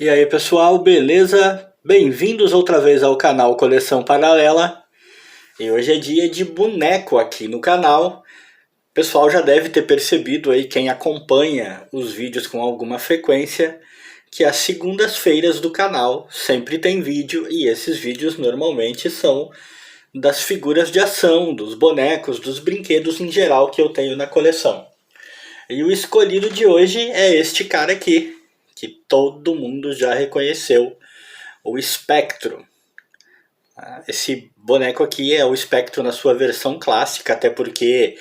E aí pessoal, beleza? Bem-vindos outra vez ao canal Coleção Paralela. E hoje é dia de boneco aqui no canal. O pessoal já deve ter percebido aí, quem acompanha os vídeos com alguma frequência, que as segundas-feiras do canal sempre tem vídeo, e esses vídeos normalmente são das figuras de ação, dos bonecos, dos brinquedos em geral que eu tenho na coleção. E o escolhido de hoje é este cara aqui, que todo mundo já reconheceu, o Spectro. Esse boneco aqui é o Spectro na sua versão clássica, até porque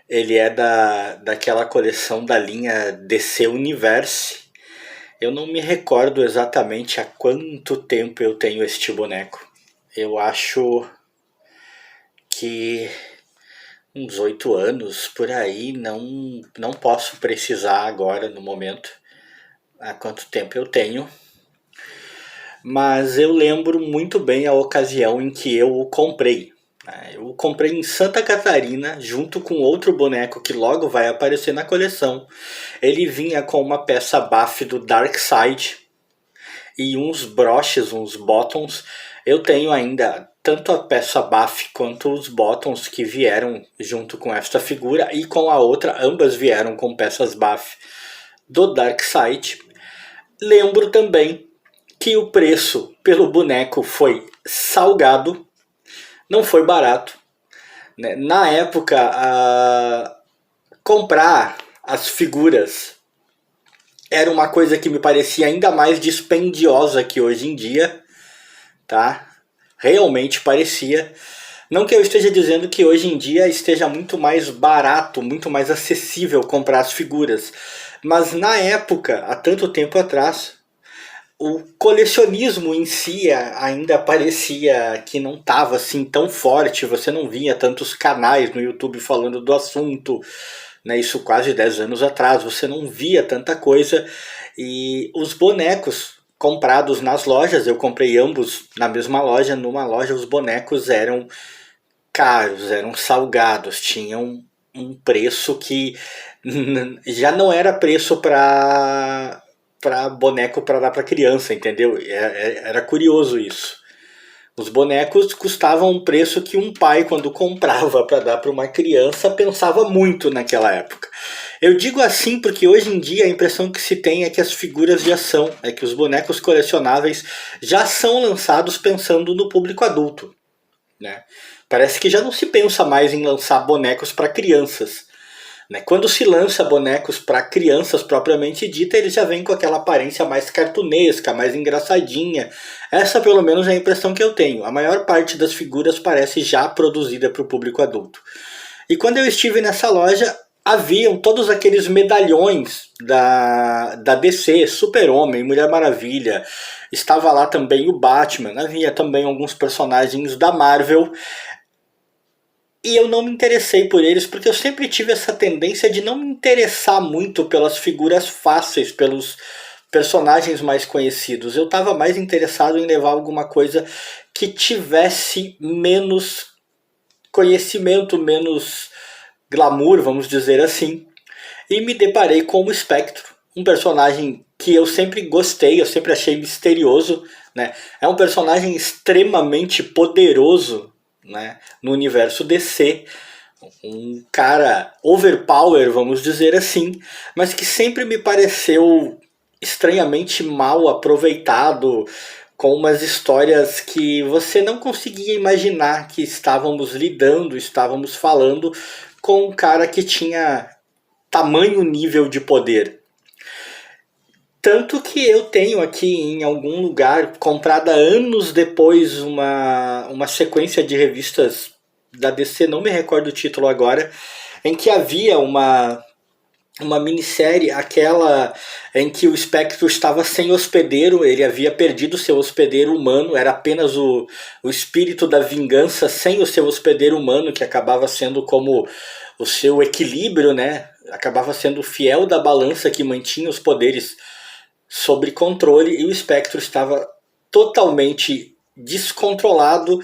ele é daquela coleção da linha DC Universe. Eu não me recordo exatamente há quanto tempo eu tenho este boneco. Eu acho que uns 8 anos por aí, não posso precisar agora no momento há quanto tempo eu tenho. Mas eu lembro muito bem a ocasião em que eu o comprei. Eu o comprei em Santa Catarina, junto com outro boneco que logo vai aparecer na coleção. Ele vinha com uma peça buff do Darkseid e uns broches, uns bottoms. Eu tenho ainda tanto a peça buff quanto os bottoms que vieram junto com esta figura, e com a outra, ambas vieram com peças buff do Darkseid. Lembro também que o preço pelo boneco foi salgado, não foi barato. Na época, comprar as figuras era uma coisa que me parecia ainda mais dispendiosa que hoje em dia, tá? Realmente parecia. Não que eu esteja dizendo que hoje em dia esteja muito mais barato, muito mais acessível comprar as figuras, mas na época, há tanto tempo atrás, o colecionismo em si ainda parecia que não estava assim tão forte. Você não via tantos canais no YouTube falando do assunto, né? Isso quase 10 anos atrás, você não via tanta coisa. E os bonecos comprados nas lojas, eu comprei ambos na mesma loja. Numa loja os bonecos eram caros, eram salgados, tinham um preço que já não era preço para boneco para dar para criança, entendeu? Era curioso isso. Os bonecos custavam um preço que um pai, quando comprava para dar para uma criança, pensava muito naquela época. Eu digo assim porque hoje em dia a impressão que se tem é que as figuras de ação, é que os bonecos colecionáveis já são lançados pensando no público adulto, né? Parece que já não se pensa mais em lançar bonecos para crianças. Quando se lança bonecos para crianças propriamente dita, eles já vêm com aquela aparência mais cartunesca, mais engraçadinha. Essa pelo menos é a impressão que eu tenho. A maior parte das figuras parece já produzida para o público adulto. E quando eu estive nessa loja, haviam todos aqueles medalhões da DC, Super-Homem, Mulher Maravilha. Estava lá também o Batman, havia também alguns personagens da Marvel. E eu não me interessei por eles, porque eu sempre tive essa tendência de não me interessar muito pelas figuras fáceis, pelos personagens mais conhecidos. Eu estava mais interessado em levar alguma coisa que tivesse menos conhecimento, menos glamour, vamos dizer assim. E me deparei com o Spectro, um personagem que eu sempre gostei, eu sempre achei misterioso, né? É um personagem extremamente poderoso, né, no universo DC, um cara overpower, vamos dizer assim, mas que sempre me pareceu estranhamente mal aproveitado, com umas histórias que você não conseguia imaginar que estávamos lidando, estávamos falando com um cara que tinha tamanho nível de poder. Tanto que eu tenho aqui em algum lugar, comprada anos depois, uma sequência de revistas da DC, não me recordo o título agora, em que havia uma minissérie, aquela em que o Spectro estava sem hospedeiro, ele havia perdido seu hospedeiro humano, era apenas o espírito da vingança sem o seu hospedeiro humano, que acabava sendo como o seu equilíbrio, né? Acabava sendo o fiel da balança que mantinha os poderes sobre controle, e o Spectro estava totalmente descontrolado,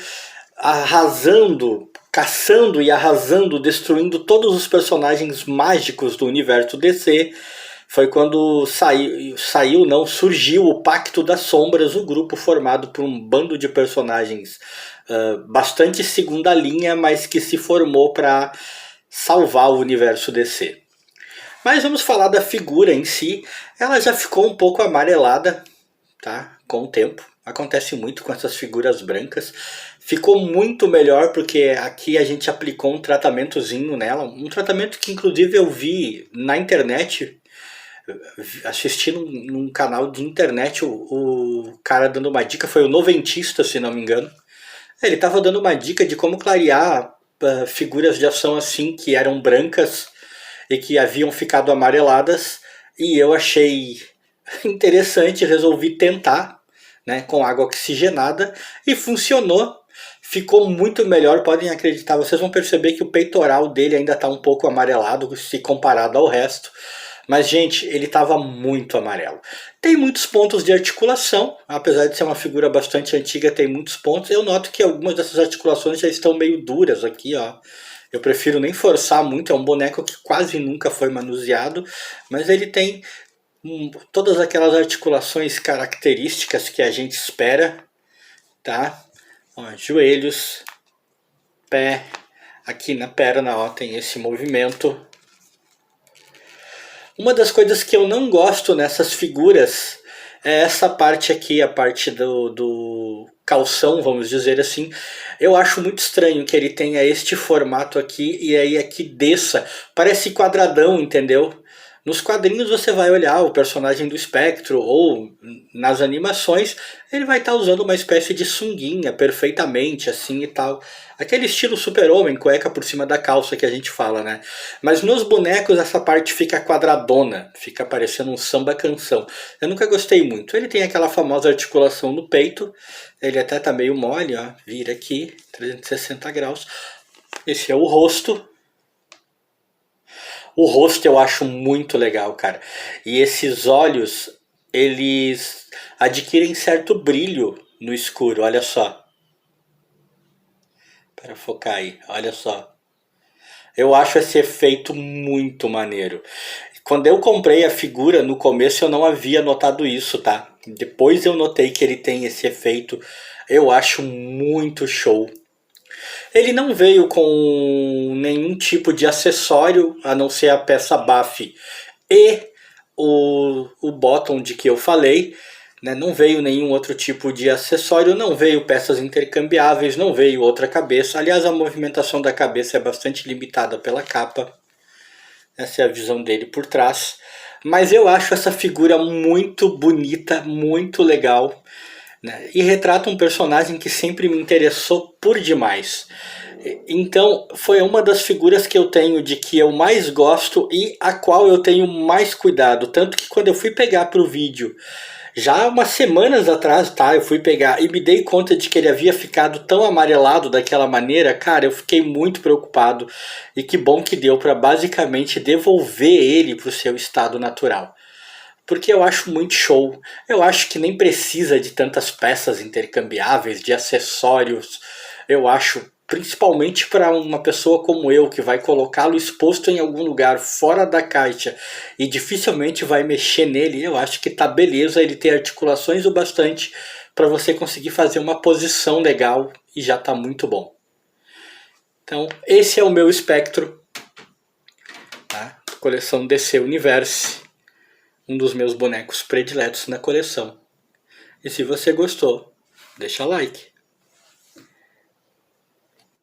arrasando, caçando e arrasando, destruindo todos os personagens mágicos do universo DC, foi quando surgiu o Pacto das Sombras, o grupo formado por um bando de personagens bastante segunda linha, mas que se formou para salvar o universo DC. Mas vamos falar da figura em si. Ela já ficou um pouco amarelada, tá? Com o tempo. Acontece muito com essas figuras brancas. Ficou muito melhor porque aqui a gente aplicou um tratamentozinho nela. Um tratamento que inclusive eu vi na internet, assistindo num canal de internet, o cara dando uma dica, foi o Noventista, se não me engano. Ele estava dando uma dica de como clarear figuras de ação assim, que eram brancas e que haviam ficado amareladas, e eu achei interessante, resolvi tentar, né, com água oxigenada, e funcionou. Ficou muito melhor, podem acreditar, vocês vão perceber que o peitoral dele ainda está um pouco amarelado se comparado ao resto. Mas, gente, ele estava muito amarelo. Tem muitos pontos de articulação, apesar de ser uma figura bastante antiga, tem muitos pontos. Eu noto que algumas dessas articulações já estão meio duras aqui, ó. Eu prefiro nem forçar muito, é um boneco que quase nunca foi manuseado, mas ele tem todas aquelas articulações características que a gente espera, tá? Ó, joelhos, pé, aqui na perna, ó, tem esse movimento. Uma das coisas que eu não gosto nessas figuras é essa parte aqui, a parte do calção, vamos dizer assim. Eu acho muito estranho que ele tenha este formato aqui e aí aqui desça. Parece quadradão, entendeu? Nos quadrinhos você vai olhar o personagem do Espectro ou nas animações, ele vai estar usando uma espécie de sunguinha perfeitamente assim e tal. Aquele estilo super-homem, cueca por cima da calça que a gente fala, né? Mas nos bonecos essa parte fica quadradona, fica parecendo um samba-canção. Eu nunca gostei muito. Ele tem aquela famosa articulação no peito, ele até tá meio mole, ó, vira aqui, 360 graus. Esse é o rosto. O rosto eu acho muito legal, cara. E esses olhos, eles adquirem certo brilho no escuro, olha só. Para focar aí, olha só. Eu acho esse efeito muito maneiro. Quando eu comprei a figura, no começo eu não havia notado isso, tá? Depois eu notei que ele tem esse efeito. Eu acho muito show. Ele não veio com nenhum tipo de acessório, a não ser a peça buff e o bottom de que eu falei. Né? Não veio nenhum outro tipo de acessório, não veio peças intercambiáveis, não veio outra cabeça. Aliás, a movimentação da cabeça é bastante limitada pela capa. Essa é a visão dele por trás. Mas eu acho essa figura muito bonita, muito legal. Né? E retrata um personagem que sempre me interessou por demais. Então, foi uma das figuras que eu tenho de que eu mais gosto e a qual eu tenho mais cuidado. Tanto que quando eu fui pegar para o vídeo, já umas semanas atrás, tá? Eu fui pegar e me dei conta de que ele havia ficado tão amarelado daquela maneira. Cara, eu fiquei muito preocupado. E que bom que deu para basicamente devolver ele para o seu estado natural. Porque eu acho muito show. Eu acho que nem precisa de tantas peças intercambiáveis, de acessórios. Eu acho, principalmente para uma pessoa como eu, que vai colocá-lo exposto em algum lugar fora da caixa e dificilmente vai mexer nele, eu acho que tá beleza ele ter articulações o bastante para você conseguir fazer uma posição legal e já tá muito bom. Então, esse é o meu espectro, tá? Coleção DC Universe. Um dos meus bonecos prediletos na coleção. E se você gostou, deixa like.